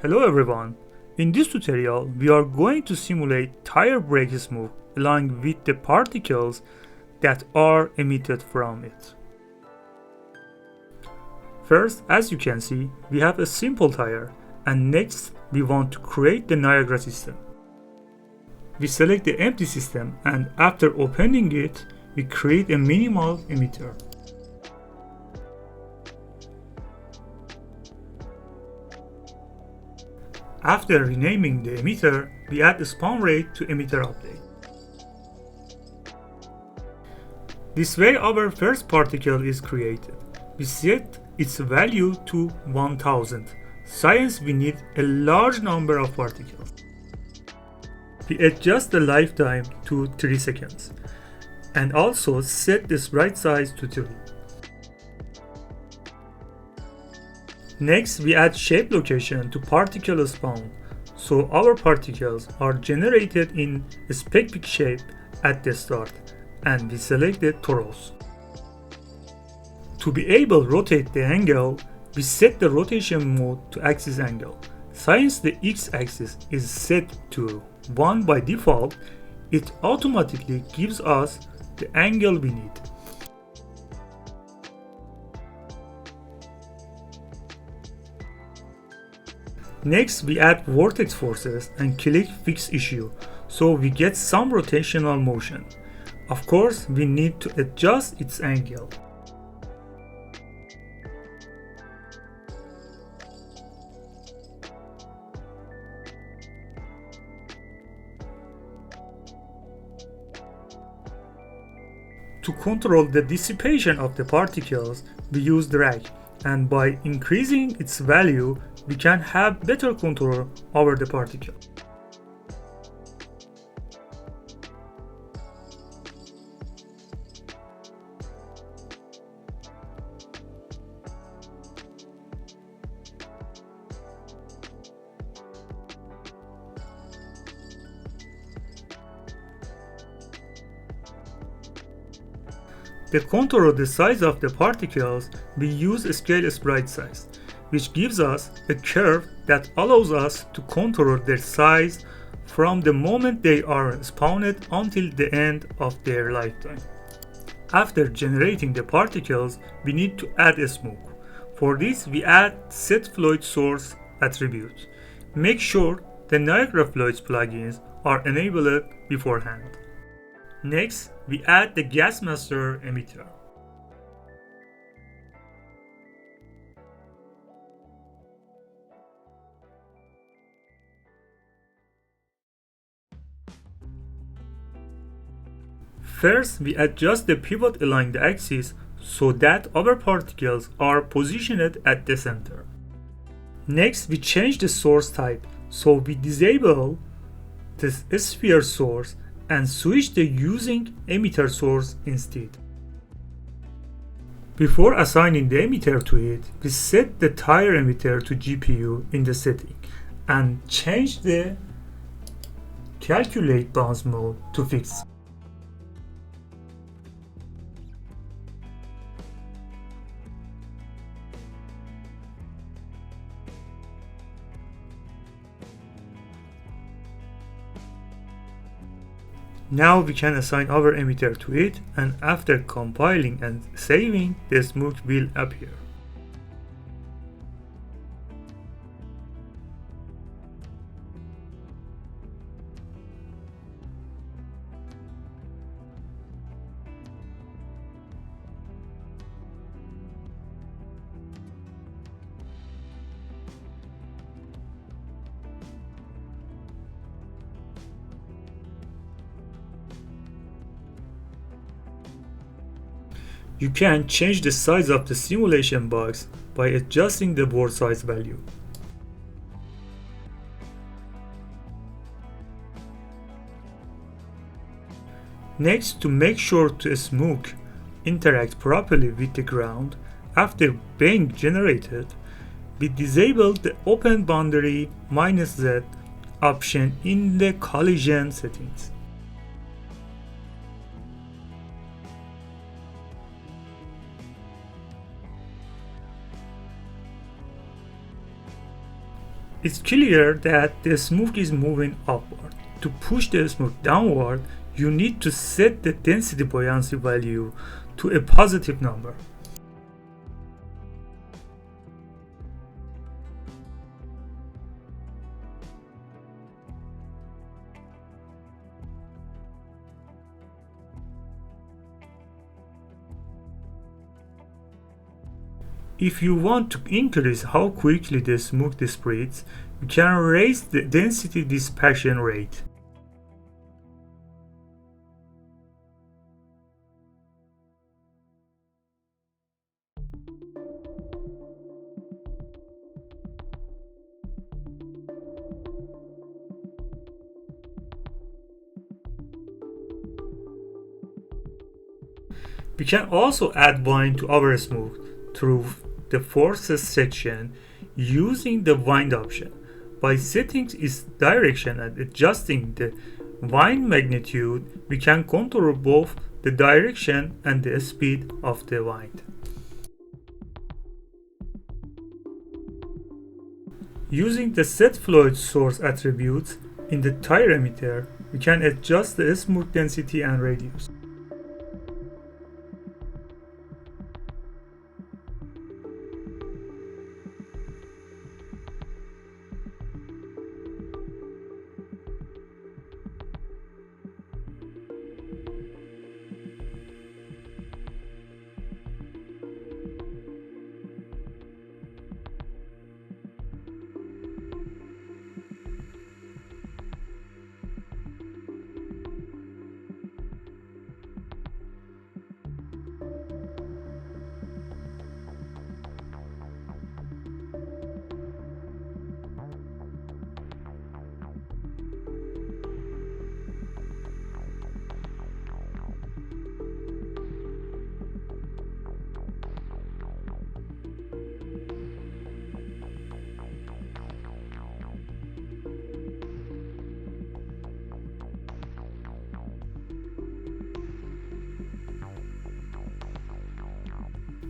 Hello everyone. In this tutorial, we are going to simulate tire brake smoke along with the particles that are emitted from it. First, as you can see, we have a simple tire, and next we want to create the Niagara system. We select the empty system, and after opening it, we create a minimal emitter. After renaming the emitter, we add the spawn rate to emitter update. This way our first particle is created. We set its value to 1000. Since we need a large number of particles. We adjust the lifetime to 3 seconds and also set the sprite size to 3. Next, we add shape location to particle spawn, so our particles are generated in a specific shape at the start, and we select the torus. To be able to rotate the angle, we set the rotation mode to axis angle. Since the x-axis is set to 1 by default, it automatically gives us the angle we need. Next, we add vortex forces and click fix issue, so we get some rotational motion. Of course, we need to adjust its angle. To control the dissipation of the particles, we use drag, and by increasing its value, we can have better control over the particle. To control the size of the particles, we use a scale sprite size, which gives us a curve that allows us to control their size from the moment they are spawned until the end of their lifetime. After generating the particles, we need to add a smoke. For this, we add set fluid source attribute. Make sure the Niagara Fluids plugins are enabled beforehand. Next, we add the gas master emitter. First, we adjust the pivot along the axis so that our particles are positioned at the center. Next, we change the source type, so we disable the sphere source and switch to using emitter source instead. Before assigning the emitter to it, we set the tire emitter to GPU in the setting and change the calculate bounce mode to fixed. Now we can assign our emitter to it, and after compiling and saving, the smoke will appear. You can change the size of the simulation box by adjusting the board size value. Next, to make sure the smoke interact properly with the ground after being generated, we disable the open boundary -z option in the collision settings. It's clear that the smoke is moving upward. To push the smoke downward, you need to set the density buoyancy value to a positive number. If you want to increase how quickly the smoke dissipates, you can raise the density dissipation rate. We can also add wind to our smoke through the forces section using the wind option. By setting its direction and adjusting the wind magnitude, we can control both the direction and the speed of the wind. Using the set fluid source attributes in the tire emitter, we can adjust the smoke density and radius.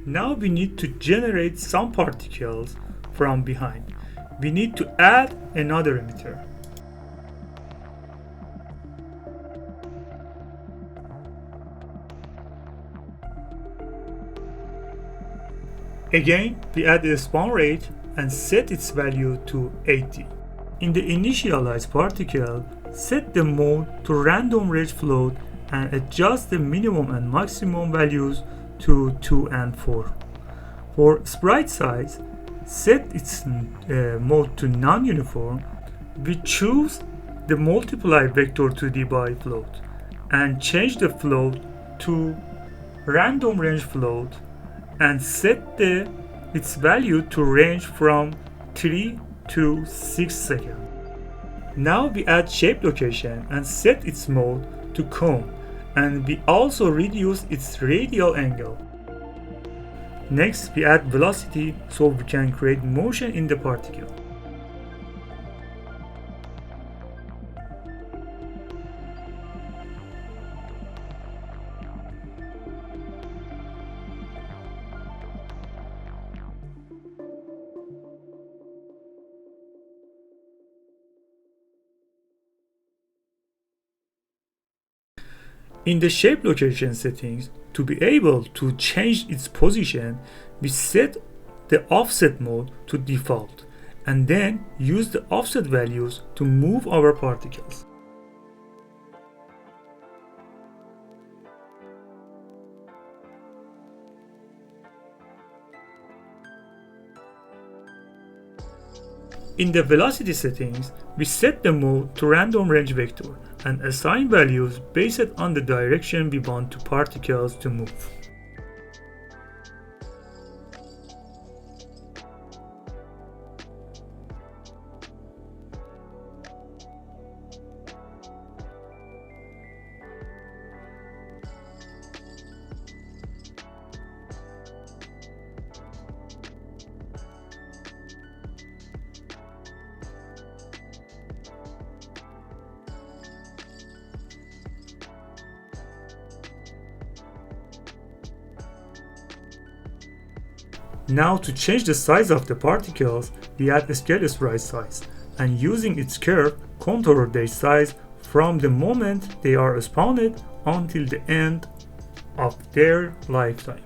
Now we need to generate some particles from behind. We need to add another emitter. Again, we add a spawn rate and set its value to 80. In the initialized particle, set the mode to random range float and adjust the minimum and maximum values to 2 and 4. For sprite size, set its mode to non-uniform. We choose the multiply vector to d by float and change the float to random range float and set its value to range from 3 to 6 seconds. Now we add shape location and set its mode to cone, and we also reduce its radial angle. Next, we add velocity so we can create motion in the particle. In the shape location settings, to be able to change its position, we set the offset mode to default and then use the offset values to move our particles. In the velocity settings, we set the mode to random range vector and assign values based on the direction we want the particles to move. Now to change the size of the particles, we add scale sprite size, and using its curve, contour their size from the moment they are spawned until the end of their lifetime.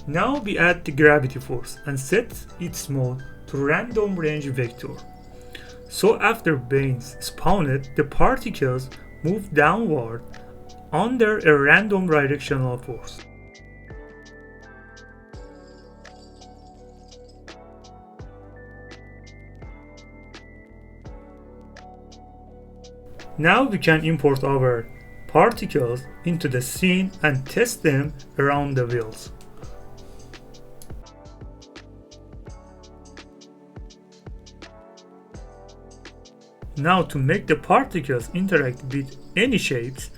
Now we add the gravity force and set its mode to random range vector. So after being spawned, the particles move downward under a random directional force. Now we can import our particles into the scene and test them around the wheels. Now to make the particles interact with any shapes,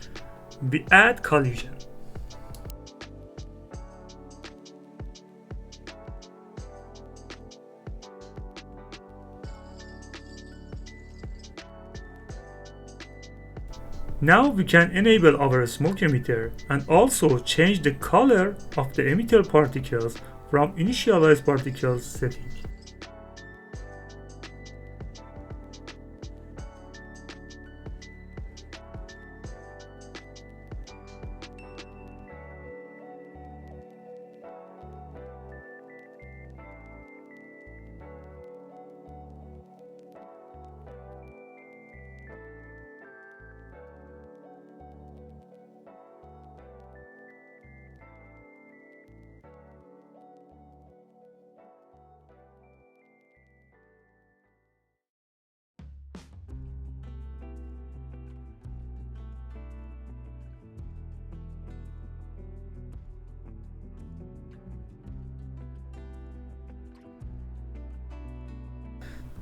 we add collision. Now we can enable our smoke emitter and also change the color of the emitter particles from initialize particles setting.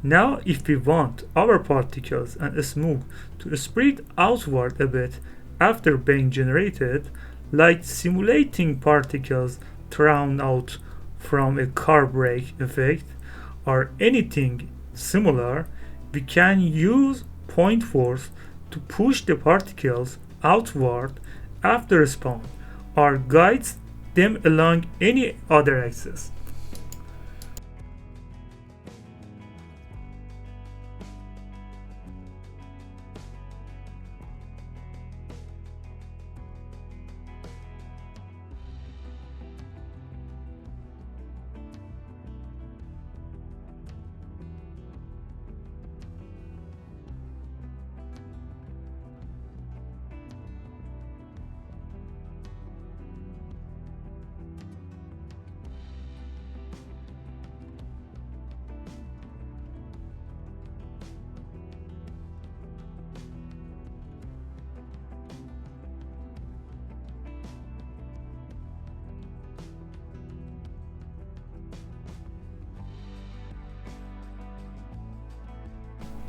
Now if we want our particles and smoke to spread outward a bit after being generated, like simulating particles thrown out from a car brake effect or anything similar, we can use point force to push the particles outward after spawn or guide them along any other axis.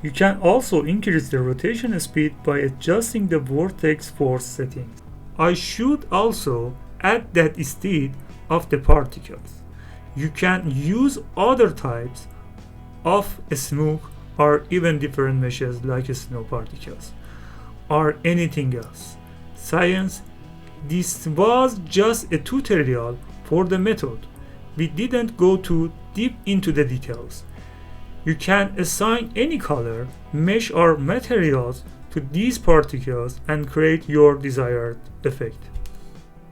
You can also increase the rotation speed by adjusting the vortex force settings. I should also add that instead of the particles, you can use other types of smoke or even different meshes like snow particles or anything else. Science, this was just a tutorial for the method. We didn't go too deep into the details. You can assign any color, mesh or materials to these particles and create your desired effect.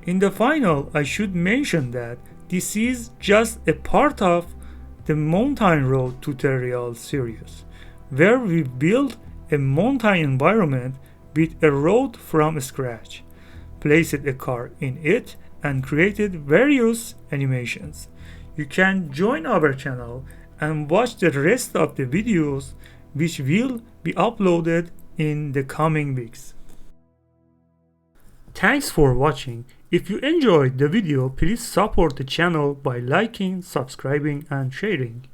In the final, I should mention that this is just a part of the mountain road tutorial series, where we build a mountain environment with a road from scratch, placed a car in it, and created various animations. You can join our channel and watch the rest of the videos which will be uploaded in the coming weeks. Thanks for watching. If you enjoyed the video, please support the channel by liking, subscribing and sharing.